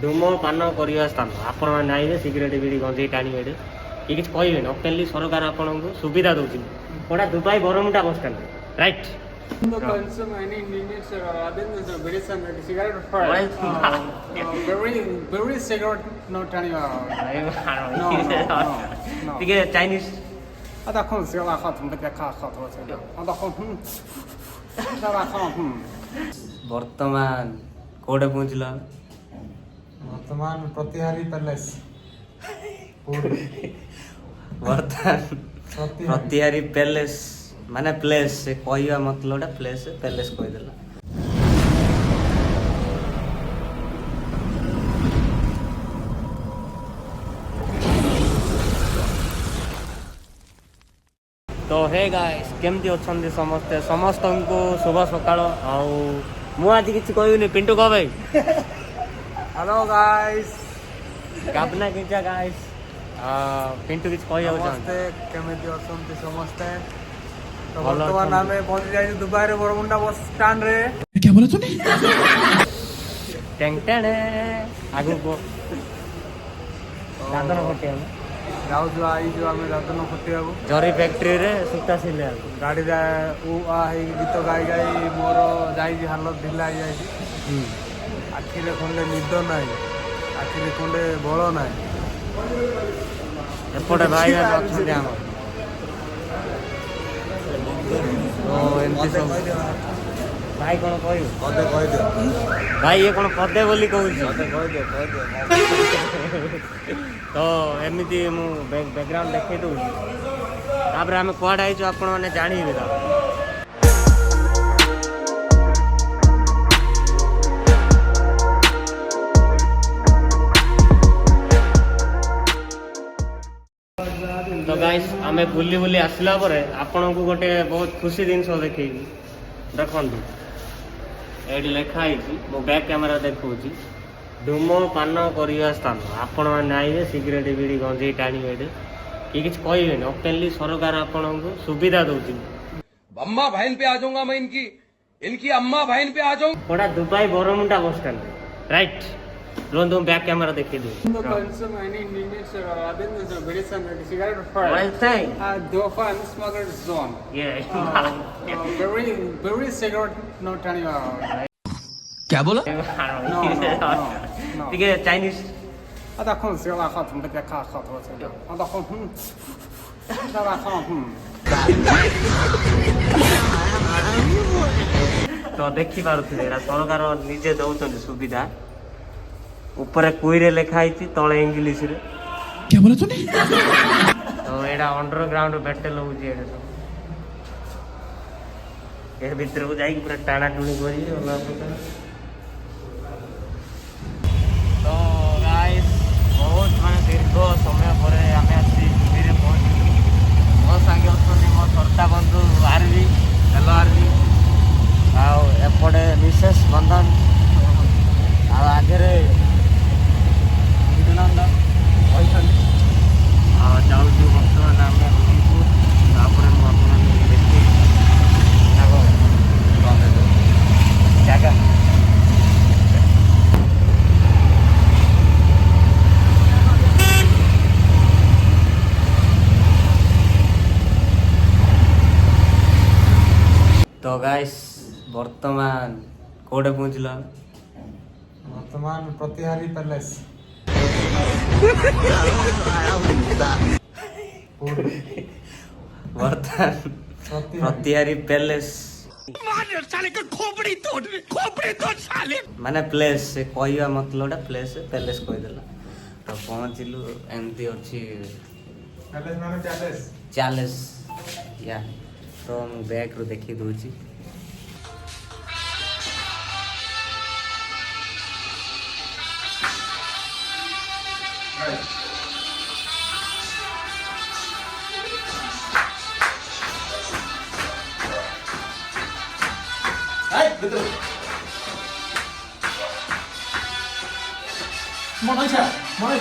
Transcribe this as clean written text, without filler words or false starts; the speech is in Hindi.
धूमपान करने स्थान आपण मैंने आइए सिगरेट बीड़ी गंजे टाणी ये किसी कहे ओपेनली सरकार आपको सुविधा दूसरी कौटा Dubai Bermuda bus stand right No consume any Indians other than the very cigarette for very cigarette no turning no ठीक है Chinese ada khon se la khat mbe ka khat ho se ada khon da la khon वर्तमान कोडे पहुंचला वर्तमान प्रतिहारी पैलेस वर्तमान प्रतिहारी पैलेस माने प्लेस से कहवा मतलब प्लेस पैलेस कहीदेला तो हे गाइस केमती अच्छे समस्ते समस्त को शुभ सकाळ मु आज किसी कहूनी पिंटू कह भाई हेलो गाइस गाबना किंचा गाइस पिंटू किसी कह समस्ते केमती अच्छे समस्ते तो वर्तमान आमे पहुंच जाई दुबई रे बरमुंडा बस स्टैंड रे क्या बोला तूने टेंग टेंग आगु को दादन कोटे हम जाऊ जो आई जो आमे दादन कोटे आगु जरी फैक्ट्री रे सुता सिले गाड़ी जा उ आ हे गीत गाई गाई मोर जाई हालत ढिला आई जाई आखि रे खंडे निद नाही आखि रे खंडे बळ नाही एपटे भाई अच्छे हम तो एमती सब भाई कौन कह भाई ये कौन पदे बोली कहूँ तो एमती मु बैकग्राउंड देखे दूँ तापर आम कौड़ आई आपण मैंने जानवे तो गाइस आमे बुली बुली आसला परे आपण को गोटे बहुत खुशी जिनस देखी देखु ये लिखा है मो बैक कैमेरा देखा धूमपान करने स्थान आपण मैंने आइए सिगरेट बीड़ी गंजे टाणी ये किसी कहे ओपेनली सरकार आपको सुविधा दूसरी अम्मा बहन पे आ जाऊंगा मैं इनकी अम्मा बहन पे आ जाऊंगा कौटा Dubai Bermuda bus stand right रो तुम बैक कैमरा देखी दो No consume any Indians other than the very cigarette for What I'm saying? Dofa and smoker zone. Very cigarette no turning क्या बोला ठीक है Chinese ada khon se la khat mbe ka khat ho se ada khon da la khon तो देखी पारे सरकार निजे दौरान सुविधा ऊपर कुईरे लिखाई तले इंग्लीश रे क्या बोला तूने तो एडा अंडरग्राउंड बैटल हो जी एडा सब ए भीतर को जाई पूरा टाणा टुणी करी ओला तो गाइस बहुत माने दीर्घ समय पर आमे आसी धीरे पहुंची मो संगे अछनी मो सरता बंधु आरवी हेलो आरवी आ एपटे मिसेस बंधन आ आगे जाऊँ बर्तमान आम हरिपुर तापर देखी जगह तो गाइस वर्तमान कोडे पहुंचला वर्तमान प्रतिहारी पैलेस वर्तमान प्रतिहारी पैलेस माने प्लेस से कहवा मतलब प्लेस पैलेस कहीदेला तो पहुँचलु एमती अच्छी पैलेस माने पैलेस चालीस या तो मु बैक रू देखी दूची Mana aja, mana.